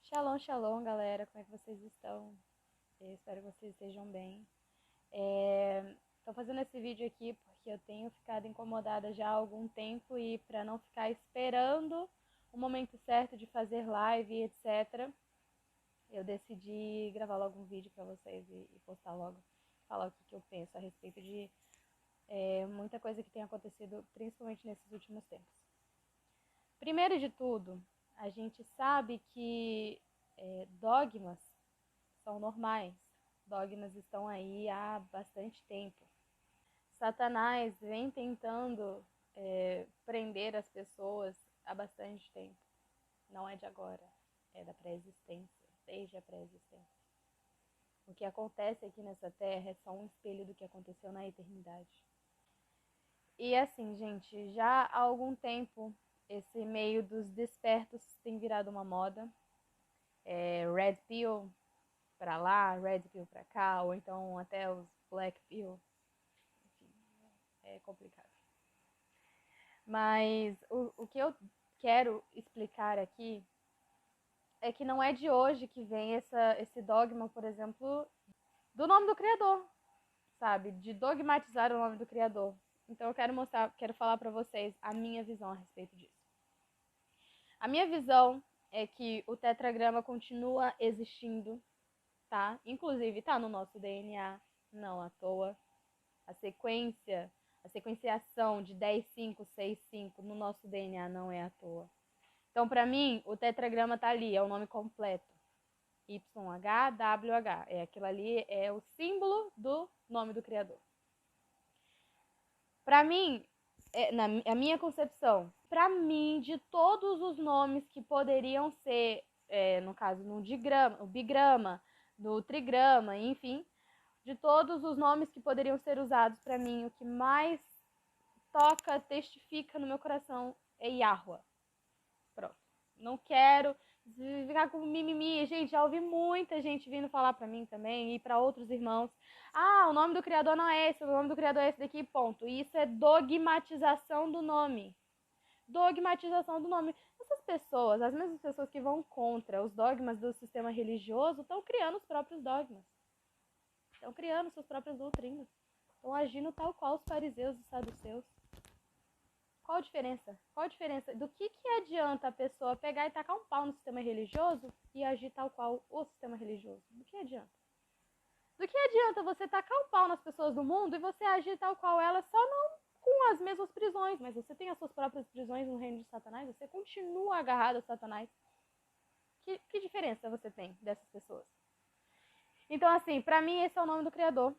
Shalom, shalom, galera. Como é que vocês estão? Eu espero que vocês estejam bem. Tô fazendo esse vídeo aqui porque eu tenho ficado incomodada já há algum tempo e para não ficar esperando o momento certo de fazer live, etc., eu decidi gravar logo um vídeo para vocês e postar logo, falar o que eu penso a respeito de muita coisa que tem acontecido, principalmente nesses últimos tempos. Primeiro de tudo, a gente sabe que dogmas são normais. Dogmas estão aí há bastante tempo. Satanás vem tentando prender as pessoas há bastante tempo. Não é de agora, é da pré-existência, desde a pré-existência. O que acontece aqui nessa terra é só um espelho do que aconteceu na eternidade. E assim, gente, já há algum tempo esse meio dos despertos tem virado uma moda. Red Pill pra lá, Red Pill pra cá, ou então até os Black Pill. Enfim, é complicado. Mas o que eu quero explicar aqui é que não é de hoje que vem esse dogma, por exemplo, do nome do Criador, sabe? De dogmatizar o nome do Criador. Então eu quero falar pra vocês a minha visão a respeito disso. A minha visão é que o tetragrama continua existindo, tá? Inclusive tá no nosso DNA, não à toa. A sequenciação de 10,5,6,5 no nosso DNA não é à toa. Então, pra mim, o tetragrama tá ali, é o nome completo. YHWH. Aquilo ali é o símbolo do nome do Criador. Pra mim, a minha concepção, pra mim, de todos os nomes que poderiam ser, no caso, no digrama, no bigrama, no trigrama, enfim, de todos os nomes que poderiam ser usados, pra mim, o que mais toca, testifica no meu coração é Yahweh. Pronto. Não quero ficar com mimimi. Gente, já ouvi muita gente vindo falar pra mim também e pra outros irmãos. Ah, o nome do Criador não é esse, o nome do Criador é esse daqui, ponto. E isso é dogmatização do nome. Dogmatização do nome. Essas pessoas, as mesmas pessoas que vão contra os dogmas do sistema religioso, estão criando os próprios dogmas. Estão criando suas próprias doutrinas. Estão agindo tal qual os fariseus e saduceus. Qual a diferença? Qual a diferença? Do que adianta a pessoa pegar e tacar um pau no sistema religioso e agir tal qual o sistema religioso? Do que adianta? Do que adianta você tacar um pau nas pessoas do mundo e você agir tal qual elas, só não com as mesmas prisões, mas você tem as suas próprias prisões no reino de Satanás, você continua agarrado a Satanás. Que diferença você tem dessas pessoas? Então, assim, pra mim esse é o nome do Criador.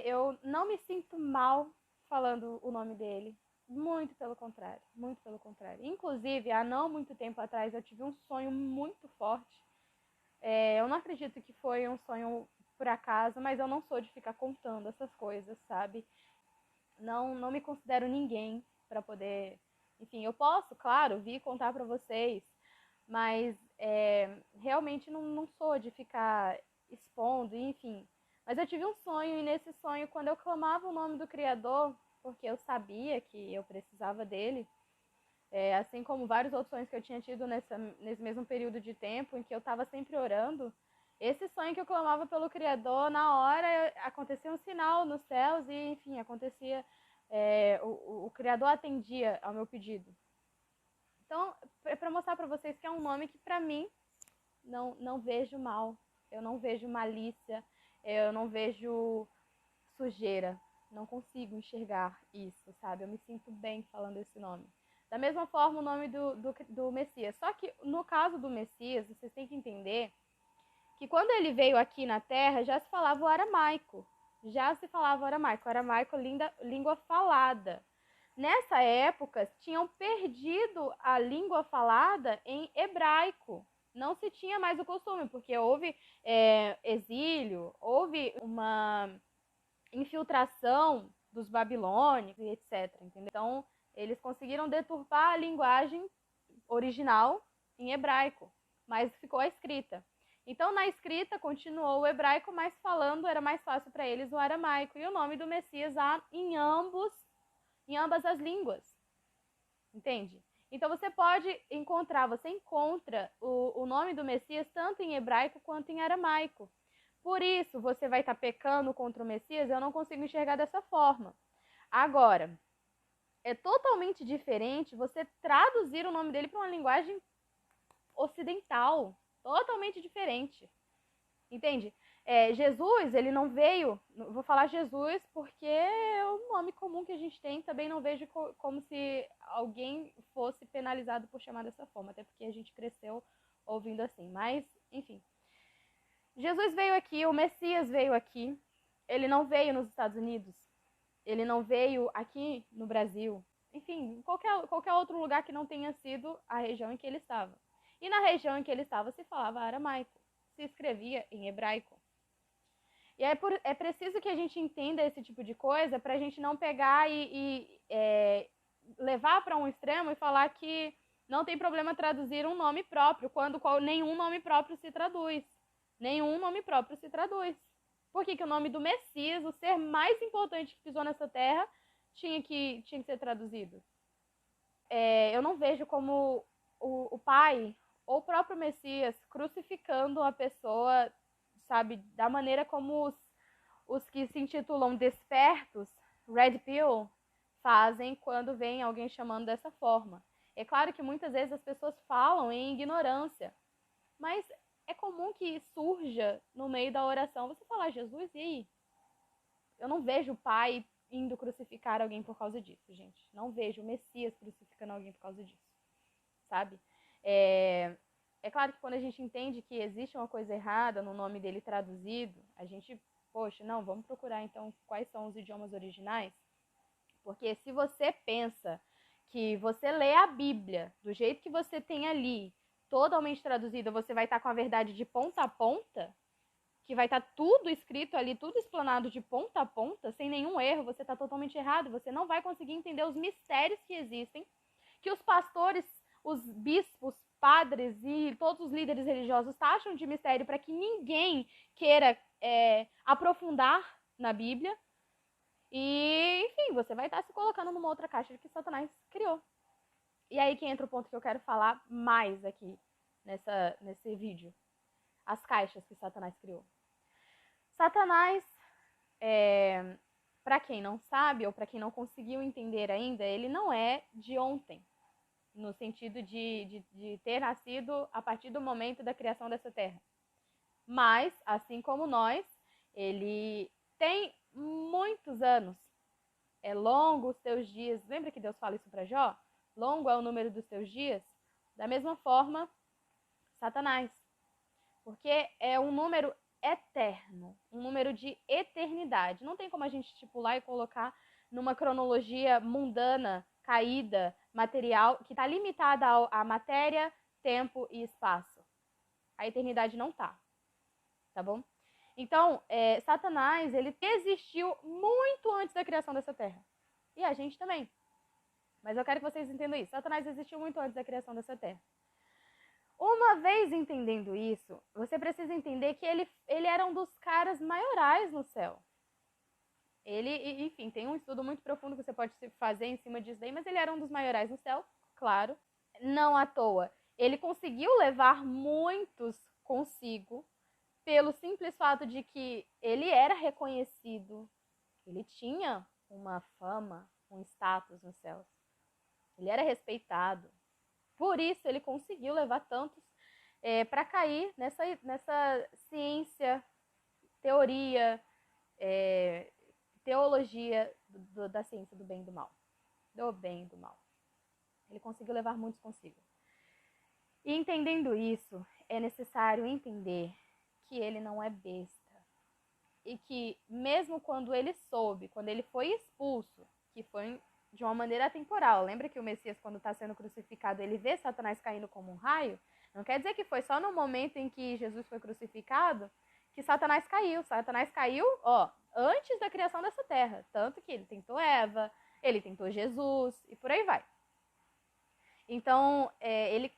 Eu não me sinto mal falando o nome dele. Muito pelo contrário, muito pelo contrário. Inclusive, há não muito tempo atrás, eu tive um sonho muito forte. Eu não acredito que foi um sonho por acaso, mas eu não sou de ficar contando essas coisas, sabe? Não me considero ninguém para poder... Enfim, eu posso, claro, vir contar para vocês, mas realmente não sou de ficar expondo, enfim. Mas eu tive um sonho, e nesse sonho, quando eu clamava o nome do Criador, porque eu sabia que eu precisava dele, assim como vários outros sonhos que eu tinha tido nesse mesmo período de tempo, em que eu estava sempre orando, esse sonho que eu clamava pelo Criador, na hora acontecia um sinal nos céus e, enfim, acontecia, o Criador atendia ao meu pedido. Então, para mostrar para vocês que é um nome que, para mim, não vejo mal, eu não vejo malícia, eu não vejo sujeira, não consigo enxergar isso, sabe? Eu me sinto bem falando esse nome. Da mesma forma, o nome do Messias. Só que, no caso do Messias, vocês têm que entender que quando ele veio aqui na Terra, já se falava o aramaico. Já se falava o aramaico. O aramaico é língua falada. Nessa época, tinham perdido a língua falada em hebraico. Não se tinha mais o costume, porque houve exílio, houve uma infiltração dos babilônicos e etc. Entendeu? Então, eles conseguiram deturpar a linguagem original em hebraico, mas ficou a escrita. Então, na escrita, continuou o hebraico, mas falando era mais fácil para eles o aramaico. E o nome do Messias há em ambas as línguas. Entende? Então você encontra o nome do Messias tanto em hebraico quanto em aramaico. Por isso, você vai estar pecando contra o Messias, eu não consigo enxergar dessa forma. Agora, é totalmente diferente você traduzir o nome dele para uma linguagem ocidental. Totalmente diferente. Entende? Jesus, ele não veio... Vou falar Jesus porque é o nome comum que a gente tem. Também não vejo como se alguém fosse penalizado por chamar dessa forma. Até porque a gente cresceu ouvindo assim. Mas, enfim. Jesus veio aqui, o Messias veio aqui. Ele não veio nos Estados Unidos. Ele não veio aqui no Brasil. Enfim, qualquer outro lugar que não tenha sido a região em que ele estava. E na região em que ele estava se falava aramaico. Se escrevia em hebraico. E é preciso que a gente entenda esse tipo de coisa para a gente não pegar e levar para um extremo e falar que não tem problema traduzir um nome próprio, quando nenhum nome próprio se traduz. Nenhum nome próprio se traduz. Por que o nome do Messias, o ser mais importante que pisou nessa terra, tinha que ser traduzido? Eu não vejo como o Pai ou o próprio Messias crucificando a pessoa, sabe, da maneira como os que se intitulam despertos, Red Pill, fazem quando vem alguém chamando dessa forma. É claro que muitas vezes as pessoas falam em ignorância, mas é comum que surja no meio da oração você falar, Jesus, e aí? Eu não vejo o Pai indo crucificar alguém por causa disso, gente. Não vejo o Messias crucificando alguém por causa disso, sabe? É claro que quando a gente entende que existe uma coisa errada no nome dele traduzido, a gente, poxa, não, vamos procurar então quais são os idiomas originais. Porque se você pensa que você lê a Bíblia do jeito que você tem ali, totalmente traduzida, você vai estar com a verdade de ponta a ponta, que vai estar tudo escrito ali, tudo explanado de ponta a ponta, sem nenhum erro, você está totalmente errado, você não vai conseguir entender os mistérios que existem, que os pastores, os bispos, padres e todos os líderes religiosos taxam de mistério para que ninguém queira aprofundar na Bíblia. E, enfim, você vai estar se colocando numa outra caixa que Satanás criou. E aí que entra o ponto que eu quero falar mais aqui nesse vídeo. As caixas que Satanás criou. Satanás, para quem não sabe ou para quem não conseguiu entender ainda, ele não é de ontem. No sentido de ter nascido a partir do momento da criação dessa terra. Mas, assim como nós, ele tem muitos anos. É longo os teus dias. Lembra que Deus fala isso para Jó? Longo é o número dos teus dias. Da mesma forma, Satanás. Porque é um número eterno. Um número de eternidade. Não tem como a gente estipular e colocar numa cronologia mundana, caída, material, que está limitada à matéria, tempo e espaço. A eternidade não tá. Tá bom? Então, Satanás, ele existiu muito antes da criação dessa terra. E a gente também. Mas eu quero que vocês entendam isso. Satanás existiu muito antes da criação dessa terra. Uma vez entendendo isso, você precisa entender que ele era um dos caras maiorais no céu. Ele, enfim, tem um estudo muito profundo que você pode fazer em cima disso daí, mas ele era um dos maiorais no céu, claro. Não à toa. Ele conseguiu levar muitos consigo, pelo simples fato de que ele era reconhecido, ele tinha uma fama, um status nos céus. Ele era respeitado. Por isso ele conseguiu levar tantos para cair nessa ciência, teoria, teologia da ciência do bem e do mal. Do bem e do mal. Ele conseguiu levar muitos consigo. E entendendo isso, é necessário entender que ele não é besta. E que mesmo quando ele soube, quando ele foi expulso, que foi de uma maneira temporal. Lembra que o Messias, quando está sendo crucificado, ele vê Satanás caindo como um raio? Não quer dizer que foi só no momento em que Jesus foi crucificado que Satanás caiu. Satanás caiu, antes da criação dessa terra. Tanto que ele tentou Eva, ele tentou Jesus e por aí vai. Então,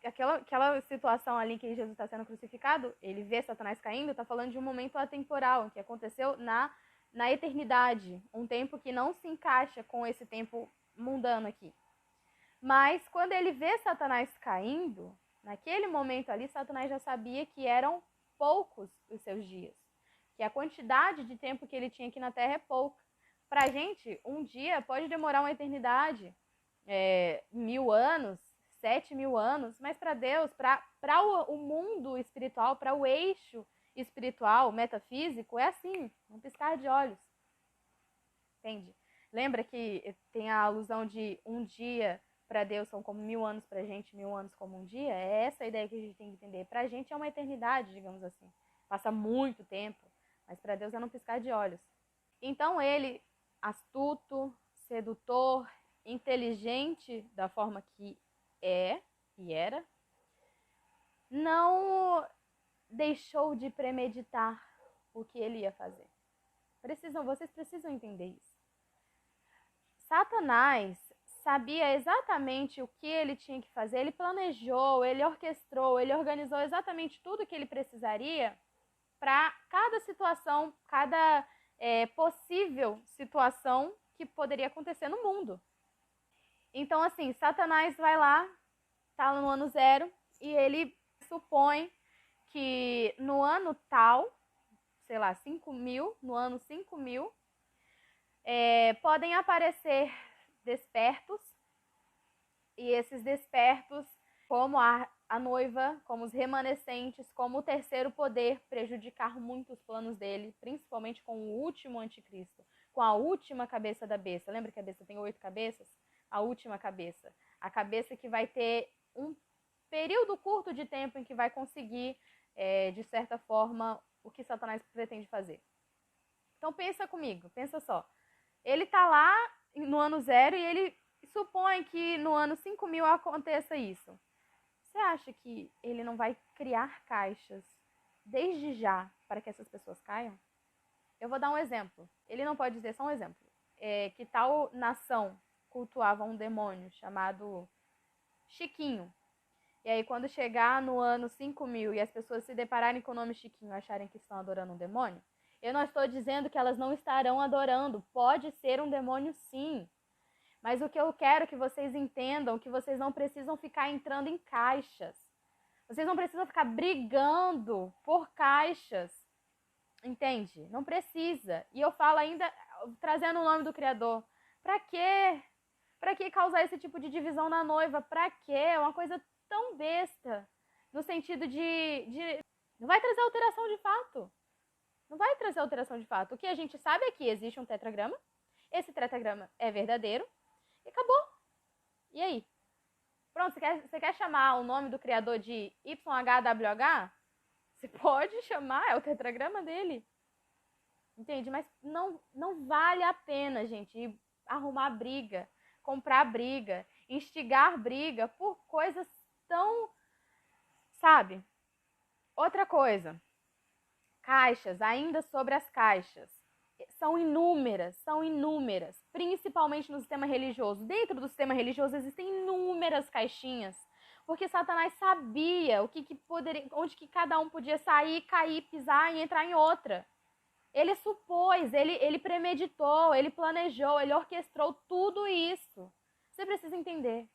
aquela situação ali em que Jesus está sendo crucificado, ele vê Satanás caindo, está falando de um momento atemporal, que aconteceu na eternidade. Um tempo que não se encaixa com esse tempo mundano aqui. Mas quando ele vê Satanás caindo, naquele momento ali, Satanás já sabia que eram poucos os seus dias. Que a quantidade de tempo que ele tinha aqui na Terra é pouca. Pra gente, um dia pode demorar uma eternidade, 1000 anos, 7000 anos, mas para Deus, para o mundo espiritual, para o eixo espiritual, metafísico, é assim, um piscar de olhos. Entende? Lembra que tem a alusão de um dia para Deus são como 1000 anos pra gente, 1000 anos como um dia? É essa a ideia que a gente tem que entender. Pra gente é uma eternidade, digamos assim. Passa muito tempo, mas para Deus é num piscar de olhos. Então ele, astuto, sedutor, inteligente da forma que é e era, não deixou de premeditar o que ele ia fazer. Vocês precisam entender isso. Satanás sabia exatamente o que ele tinha que fazer, ele planejou, ele orquestrou, ele organizou exatamente tudo que ele precisaria para cada situação, cada possível situação que poderia acontecer no mundo. Então, assim, Satanás vai lá, tá no ano 0, e ele supõe que no ano tal, sei lá, 5000, no ano 5000, podem aparecer despertos, e esses despertos, como a noiva, como os remanescentes, como o terceiro poder, prejudicar muito os planos dele, principalmente com o último anticristo, com a última cabeça da besta. Lembra que a besta tem 8 cabeças? A última cabeça. A cabeça que vai ter um período curto de tempo em que vai conseguir, de certa forma, o que Satanás pretende fazer. Então pensa comigo, pensa só. Ele tá lá no ano 0 e ele supõe que no ano 5000 aconteça isso. Você acha que ele não vai criar caixas desde já para que essas pessoas caiam? Eu vou dar um exemplo. Ele não pode dizer, só um exemplo. Que tal nação cultuava um demônio chamado Chiquinho. E aí quando chegar no ano 5000 e as pessoas se depararem com o nome Chiquinho e acharem que estão adorando um demônio, eu não estou dizendo que elas não estarão adorando. Pode ser um demônio sim. Mas o que eu quero que vocês entendam, que vocês não precisam ficar entrando em caixas. Vocês não precisam ficar brigando por caixas. Entende? Não precisa. E eu falo ainda, trazendo o nome do Criador. Pra quê? Pra que causar esse tipo de divisão na noiva? Pra quê? É uma coisa tão besta. No sentido de... Não vai trazer alteração de fato. Não vai trazer alteração de fato. O que a gente sabe é que existe um tetragrama. Esse tetragrama é verdadeiro. E acabou. E aí? Pronto, você quer chamar o nome do criador de YHWH? Você pode chamar, é o tetragrama dele. Entende? Mas não vale a pena, gente, arrumar briga, comprar briga, instigar briga por coisas tão... Sabe? Outra coisa. Caixas, ainda sobre as caixas. São inúmeras, principalmente no sistema religioso. Dentro do sistema religioso existem inúmeras caixinhas, porque Satanás sabia o que poderia, onde que cada um podia sair, cair, pisar e entrar em outra. Ele supôs, ele premeditou, ele planejou, ele orquestrou tudo isso. Você precisa entender.